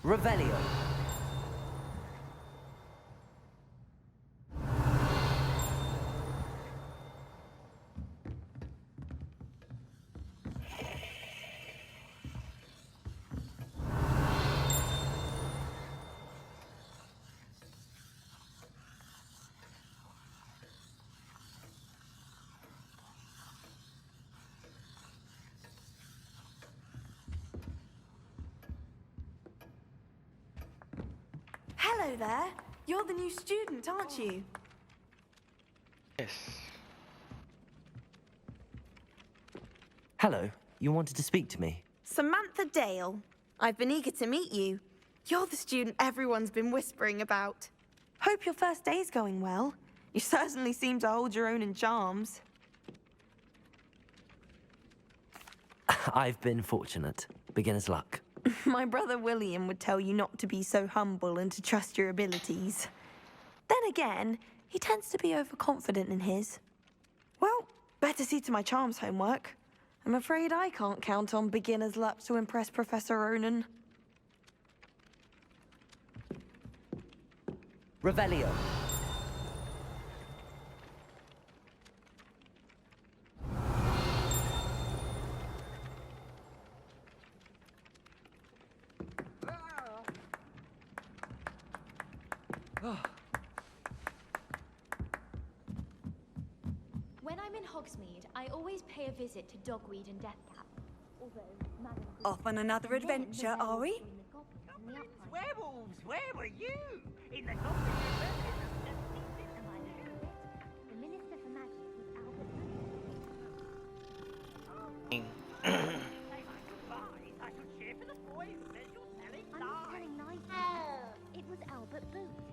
Revelio. Hello there. You're the new student, aren't you? Yes. Hello. You wanted to speak to me? Samantha Dale. I've been eager to meet you. You're the student everyone's been whispering about. Hope your first day's going well. You certainly seem to hold your own in charms. I've been fortunate. Beginner's luck. My brother William would tell you not to be so humble and to trust your abilities. Then again, he tends to be overconfident in his. Well, better see to my charms homework. I'm afraid I can't count on beginner's luck to impress Professor Ronan. Revelio. When I'm in Hogsmeade, I always pay a visit to Dogweed and Deathcap. Although, Madam Off on another adventure, are we? Werewolves, where were you? In the The Minister for Magic was Albert Say my goodbyes. I should cheer for the boy who says you're telling I'm not lies. telling lies. It was Albert Booth.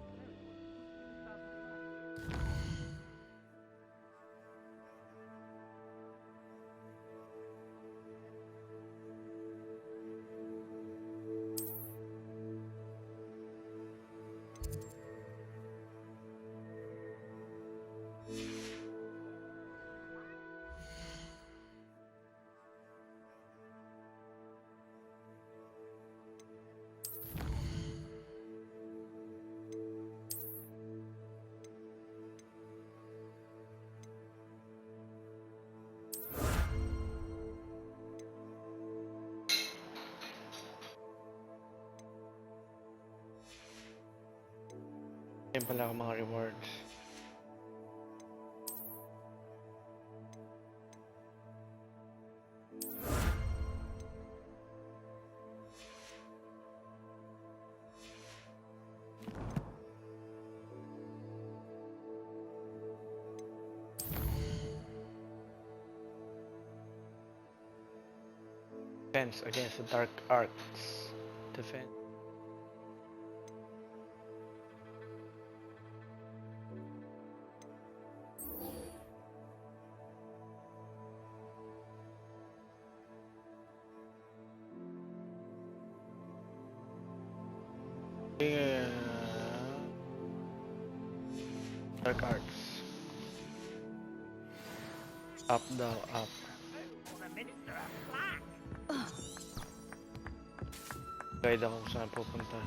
Yan pala ako mga rewards. Defense against the dark arts. Defense. Yeah. Dark arts. Up daw, up. The Minister of Black. Guide ako kung saan pupunta.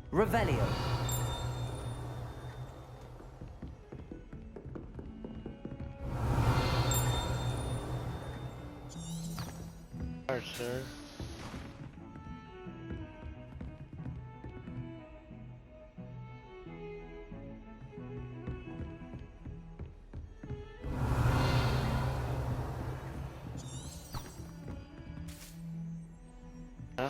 Revelio. Archer. Huh?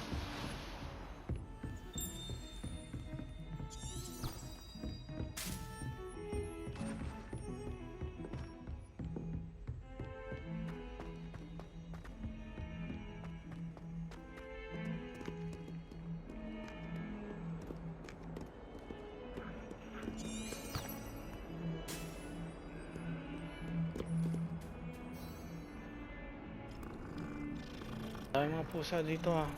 Ay, mga pusa dito ah.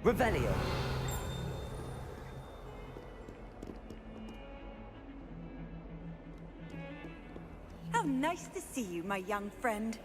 Revelio. How nice to see you, my young friend.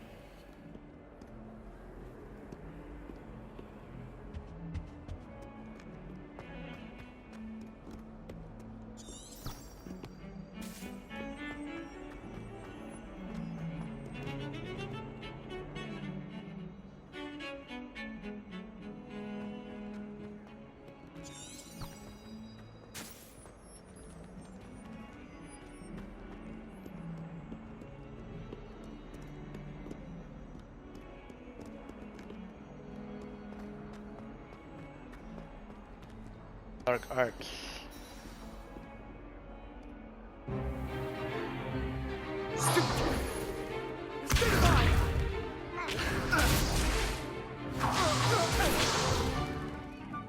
Dark arts. Is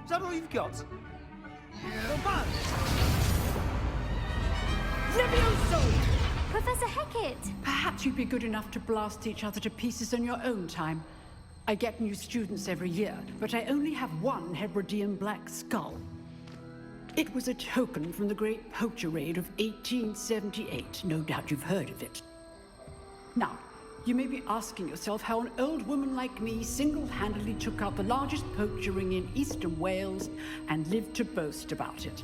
that all you've got? Levioso! Professor Hecat! Perhaps you'd be good enough to blast each other to pieces on your own time. I get new students every year, but I only have one Hebridean black skull. It was a token from the Great Poacher Raid of 1878. No doubt you've heard of it. Now, you may be asking yourself how an old woman like me single-handedly took out the largest poacher ring in eastern Wales and lived to boast about it.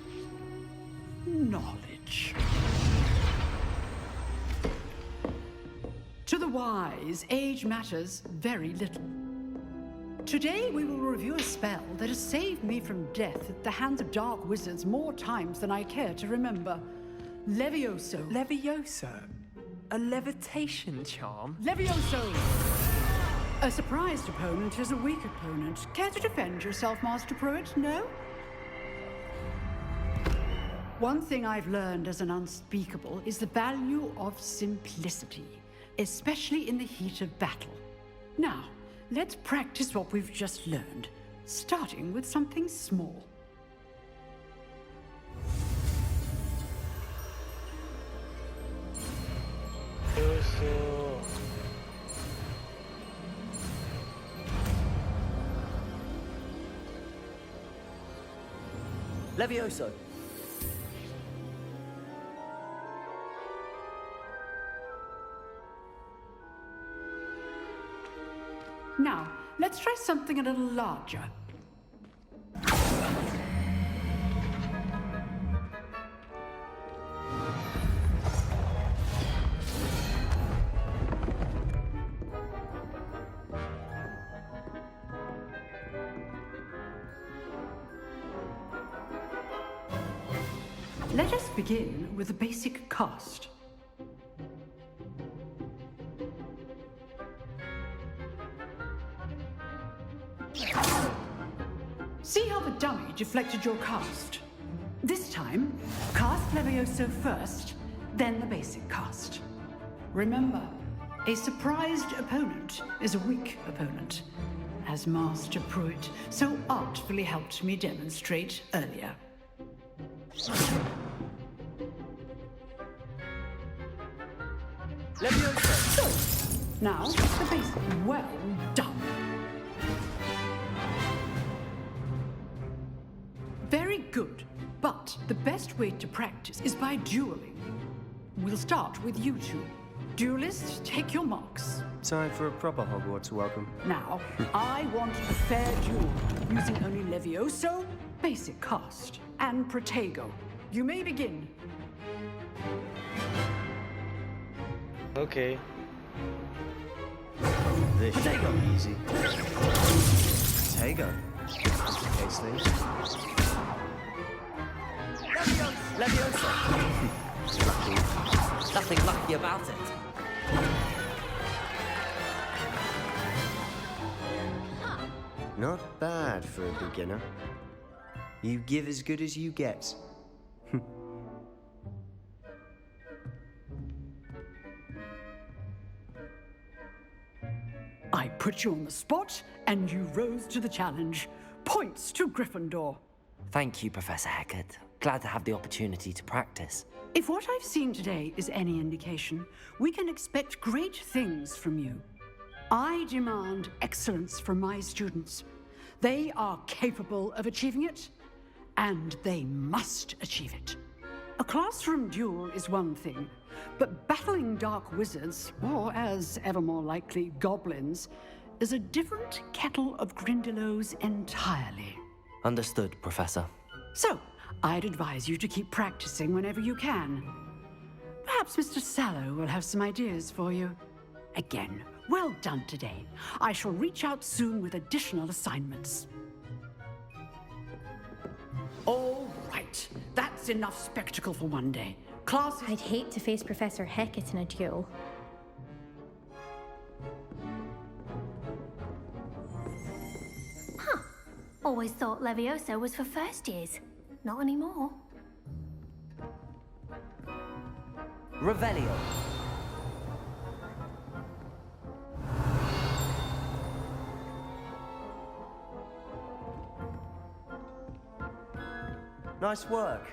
Knowledge. To the wise, age matters very little. Today we will review a spell that has saved me from death at the hands of dark wizards more times than I care to remember. Levioso. Levioso? A levitation charm? Levioso! A surprised opponent is a weak opponent. Care to defend yourself, Master Pruitt? No? One thing I've learned as an unspeakable is the value of simplicity, especially in the heat of battle. Now, let's practice what we've just learned, starting with something small. Levioso. Now, let's try something a little larger. Let us begin with a basic cast. See how the dummy deflected your cast? This time, cast Levioso first, then the basic cast. Remember, a surprised opponent is a weak opponent, as Master Pruitt so artfully helped me demonstrate earlier. Levioso. So, now, the basic. Well done. Very good, but the best way to practice is by dueling. We'll start with you two. Duelists, take your marks. Time for a proper Hogwarts welcome. Now, I want a fair duel, using only Levioso, basic cast, and Protego. You may begin. Okay. This should Protego. be easy. Protego. Case things. Levioso. Lucky. Nothing lucky about it. Not bad for a beginner. You give as good as you get. I put you on the spot, and you rose to the challenge. Points to Gryffindor. Thank you, Professor Hecat. Glad to have the opportunity to practice. If what I've seen today is any indication, we can expect great things from you. I demand excellence from my students. They are capable of achieving it, and they must achieve it. A classroom duel is one thing, but battling dark wizards, or as ever more likely, goblins, is a different kettle of grindylows entirely. Understood, Professor. So, I'd advise you to keep practicing whenever you can. Perhaps Mr. Sallow will have some ideas for you. Again, well done today. I shall reach out soon with additional assignments. All right, that's enough spectacle for one day. Class. I'd hate to face Professor Hecat in a duel. Huh. Always thought Levioso was for first years. Not anymore. Revelio. Nice work.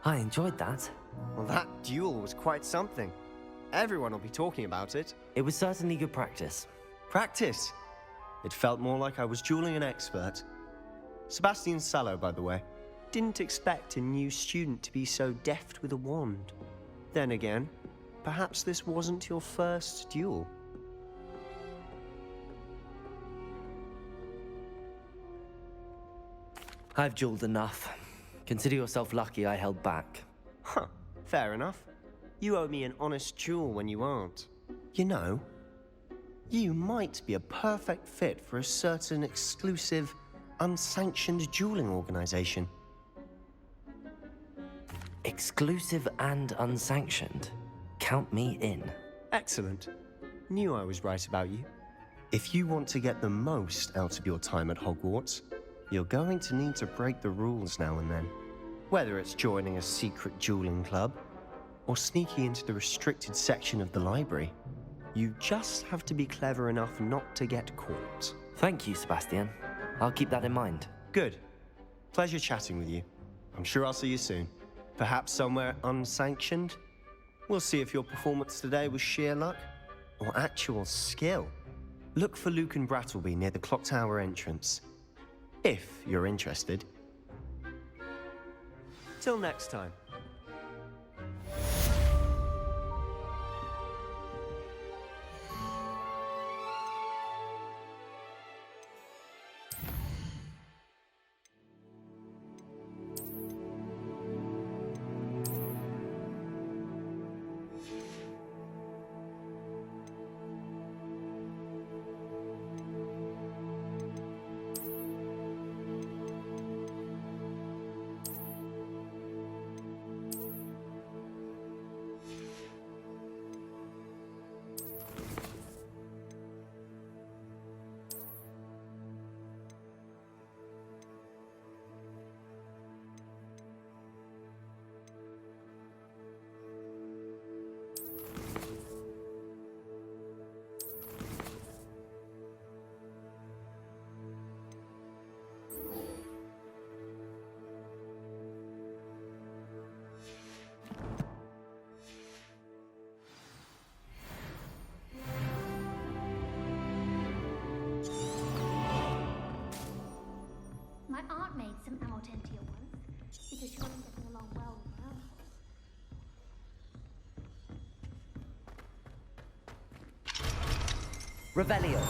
I enjoyed that. Well, that duel was quite something. Everyone will be talking about it. It was certainly good practice. Practice? It felt more like I was dueling an expert. Sebastian Sallow, by the way. Didn't expect a new student to be so deft with a wand. Then again, perhaps this wasn't your first duel. I've dueled enough. Consider yourself lucky I held back. Huh, fair enough. You owe me an honest duel when you aren't. You know, you might be a perfect fit for a certain exclusive, unsanctioned dueling organization. Exclusive and unsanctioned. Count me in. Excellent. Knew I was right about you. If you want to get the most out of your time at Hogwarts, you're going to need to break the rules now and then. Whether it's joining a secret dueling club, or sneaking into the restricted section of the library, you just have to be clever enough not to get caught. Thank you, Sebastian. I'll keep that in mind. Good. Pleasure chatting with you. I'm sure I'll see you soon. Perhaps somewhere unsanctioned? We'll see if your performance today was sheer luck, or actual skill. Look for Lucan Brattleby near the clock tower entrance. If you're interested. Till next time. My aunt made some al dente once, because she wasn't getting along well with my uncle. Revelio.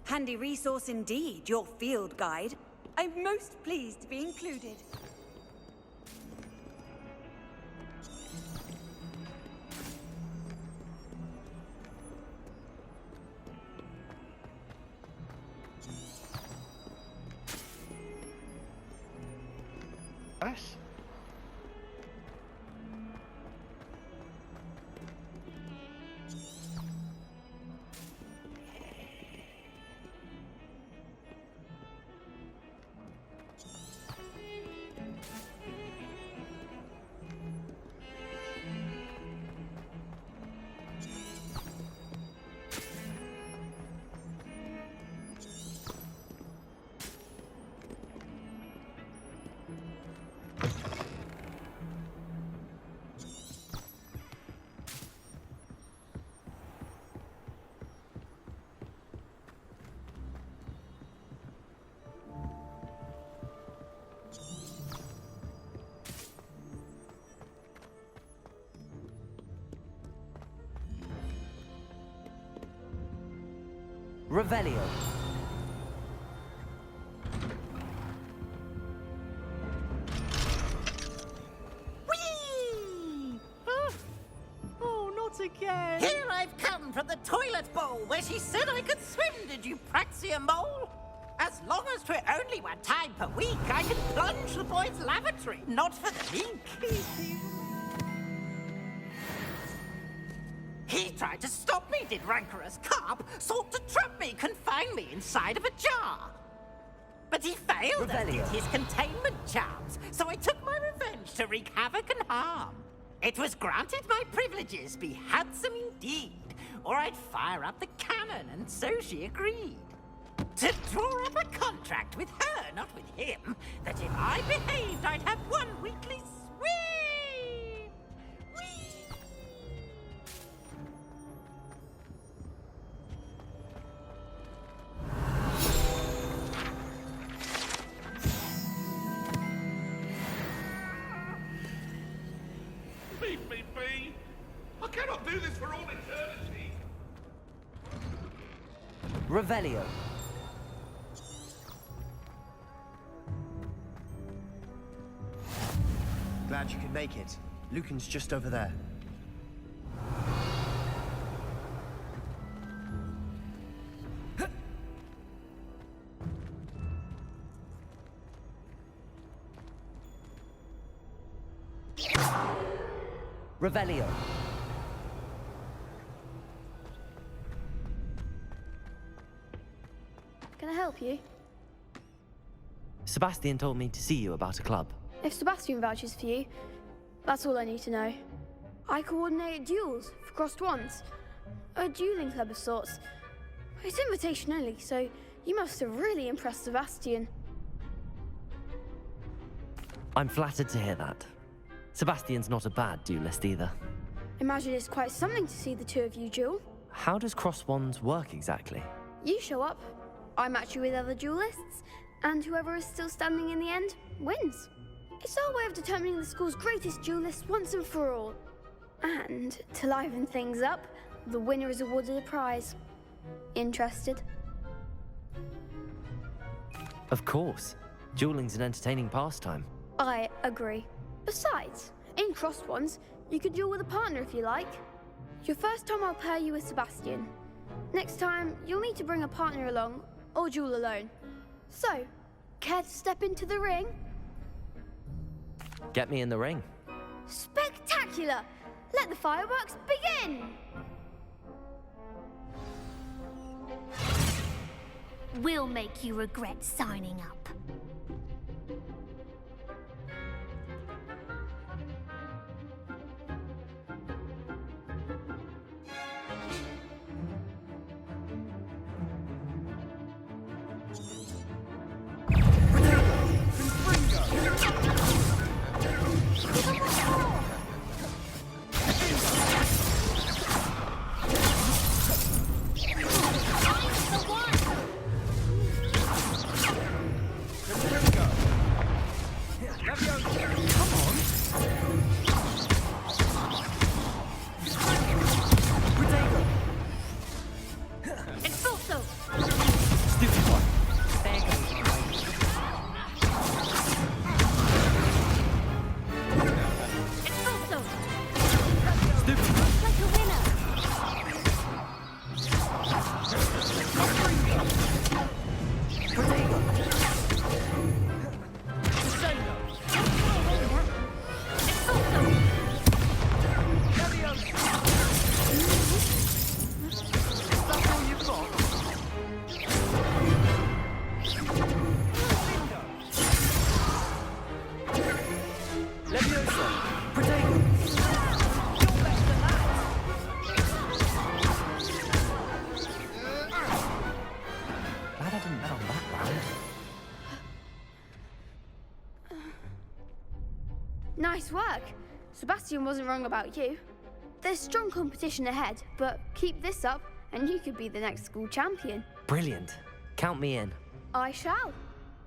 Handy resource indeed, your field guide. I'm most pleased to be included. Nice. Revelio. Whee! Oh, not again. Here I've come from the toilet bowl where she said I could swim, did you praxia mole? As long as 'twere only one time per week, I can plunge the boy's lavatory, not for the leak. He tried to stop me, did rancorous carp, sought to trap me, confine me inside of a jar. But he failed at his containment charms, so I took my revenge to wreak havoc and harm. It was granted my privileges be handsome indeed, or I'd fire up the cannon, and so she agreed. To draw up a contract with her, not with him, that if I behaved, I'd have one weekly swim. Whee! Leave me be! I cannot do this for all eternity! Revelio. Glad you could make it. Lucan's just over there. Revelio. Can I help you? Sebastian told me to see you about a club. If Sebastian vouches for you, that's all I need to know. I coordinate duels for crossed wands. A dueling club of sorts. It's invitation only, so you must have really impressed Sebastian. I'm flattered to hear that. Sebastian's not a bad duelist either. Imagine it's quite something to see the two of you duel. How does cross wands work exactly? You show up, I match you with other duelists, and whoever is still standing in the end wins. It's our way of determining the school's greatest duelist once and for all. And to liven things up, the winner is awarded a prize. Interested? Of course. Dueling's an entertaining pastime. I agree. Besides, in crossed ones, you can duel with a partner if you like. Your first time I'll pair you with Sebastian. Next time, you'll need to bring a partner along, or duel alone. So, care to step into the ring? Get me in the ring. Spectacular! Let the fireworks begin! We'll make you regret signing up. Levioso! Protego! Glad I didn't bet on that round. Nice work. Sebastian wasn't wrong about you. There's strong competition ahead, but keep this up and you could be the next school champion. Brilliant. Count me in. I shall.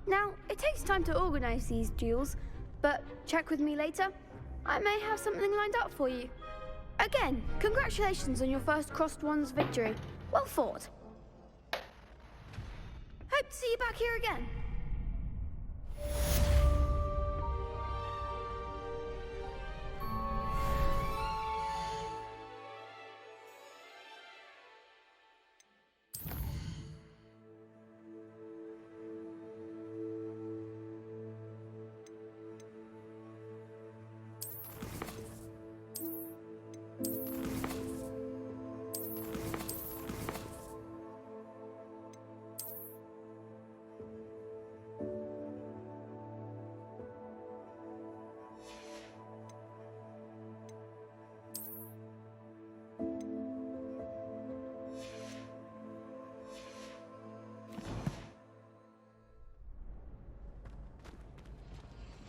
Now, it takes time to organize these duels, but check with me later. I may have something lined up for you. Again, congratulations on your first crossed wands victory. Well fought. to see you back here again.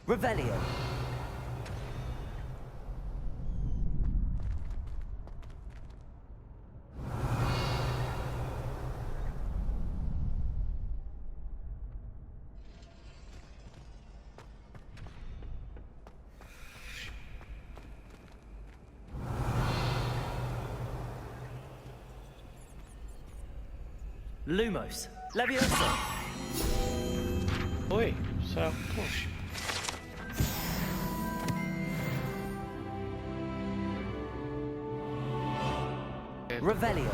Revelio. Lumos. Levioso. Oi, so push. Revelio.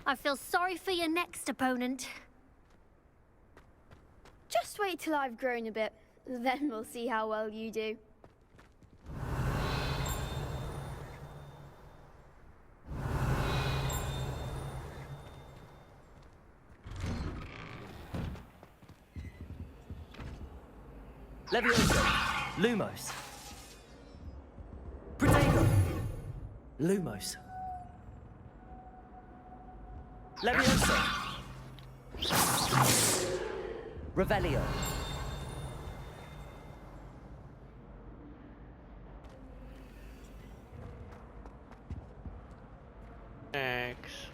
I feel sorry for your next opponent. Just wait till I've grown a bit. Then we'll see how well you do. Levioso. Lumos. Protego. Lumos. Levioso. Revelio. X.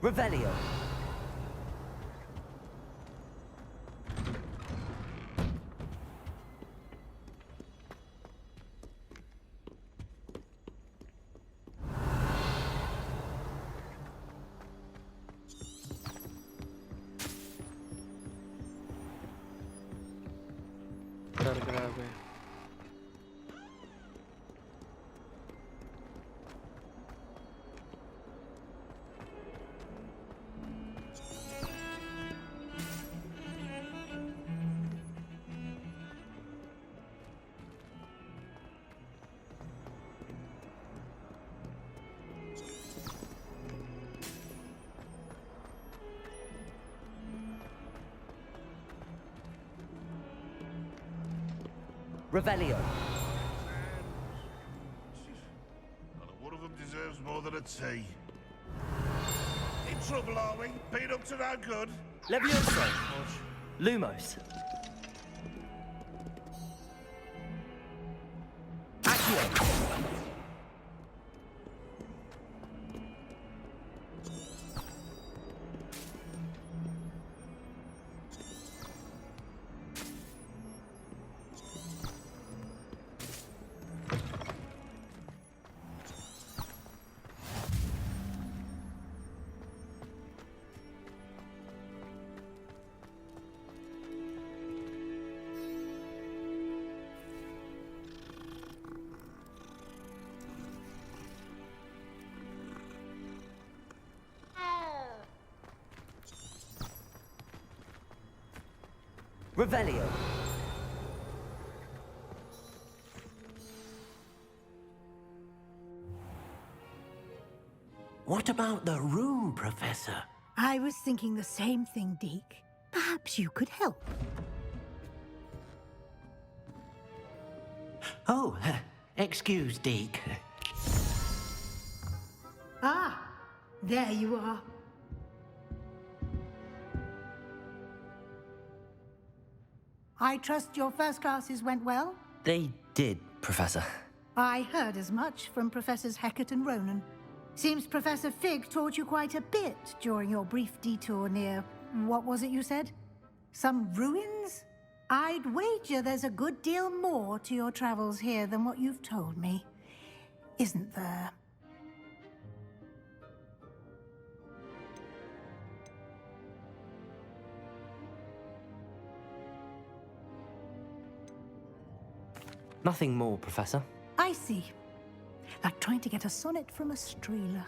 Revelio. Grabe. Revelio. Not one of them deserves more than a tea. In trouble, are we? Been up to no good? Levioso. Lumos. Accio. Revelio. What about the room, Professor? I was thinking the same thing, Deke. Perhaps you could help. Oh, excuse, Deke. Ah, there you are. I trust your first classes went well? They did, Professor. I heard as much from Professors Hecat and Ronan. Seems Professor Fig taught you quite a bit during your brief detour near... what was it you said? Some ruins? I'd wager there's a good deal more to your travels here than what you've told me. Isn't there? Nothing more, Professor. I see. Like trying to get a sonnet from a streeler.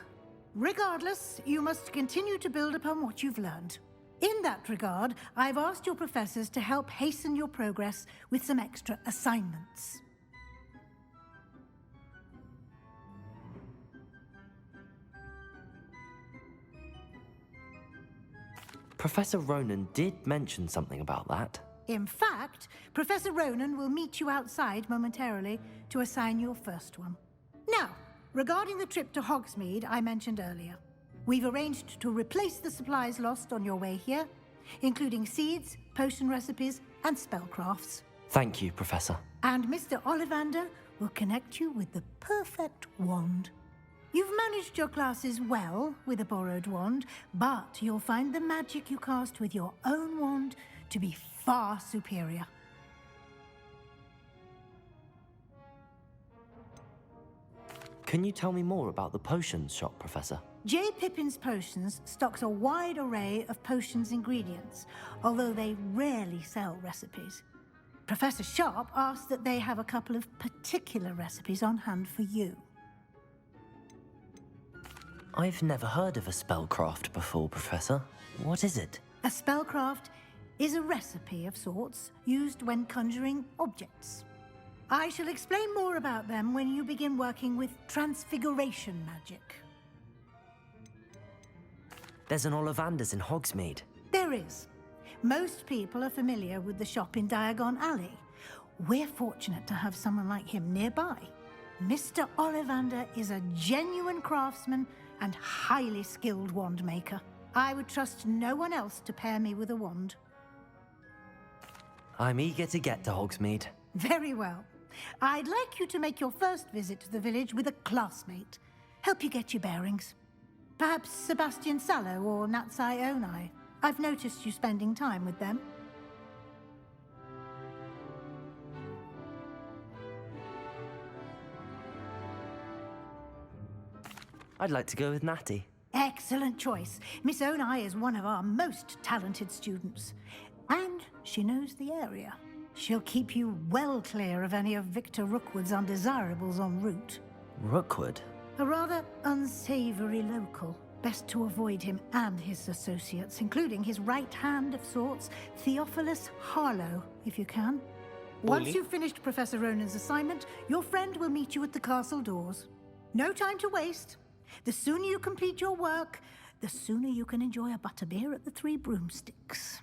Regardless, you must continue to build upon what you've learned. In that regard, I've asked your professors to help hasten your progress with some extra assignments. Professor Ronan did mention something about that. In fact, Professor Ronan will meet you outside momentarily to assign your first one. Now, regarding the trip to Hogsmeade I mentioned earlier, we've arranged to replace the supplies lost on your way here, including seeds, potion recipes, and spellcrafts. Thank you, Professor. And Mr. Ollivander will connect you with the perfect wand. You've managed your classes well with a borrowed wand, but you'll find the magic you cast with your own wand to be far superior. Can you tell me more about the potions shop, Professor? J. Pippin's Potions stocks a wide array of potions ingredients, although they rarely sell recipes. Professor Sharp asked that they have a couple of particular recipes on hand for you. I've never heard of a spellcraft before, Professor. What is it? A spellcraft is a recipe of sorts used when conjuring objects. I shall explain more about them when you begin working with transfiguration magic. There's an Ollivander's in Hogsmeade. There is. Most people are familiar with the shop in Diagon Alley. We're fortunate to have someone like him nearby. Mr. Ollivander is a genuine craftsman and highly skilled wand maker. I would trust no one else to pair me with a wand. I'm eager to get to Hogsmeade. Very well. I'd like you to make your first visit to the village with a classmate. Help you get your bearings. Perhaps Sebastian Sallow or Natsai Onai. I've noticed you spending time with them. I'd like to go with Natty. Excellent choice. Miss Onai is one of our most talented students. And she knows the area. She'll keep you well clear of any of Victor Rookwood's undesirables en route. Rookwood? A rather unsavory local. Best to avoid him and his associates, including his right hand of sorts, Theophilus Harlow, if you can. Once you've finished Professor Ronan's assignment, your friend will meet you at the castle doors. No time to waste. The sooner you complete your work, the sooner you can enjoy a butterbeer at the Three Broomsticks.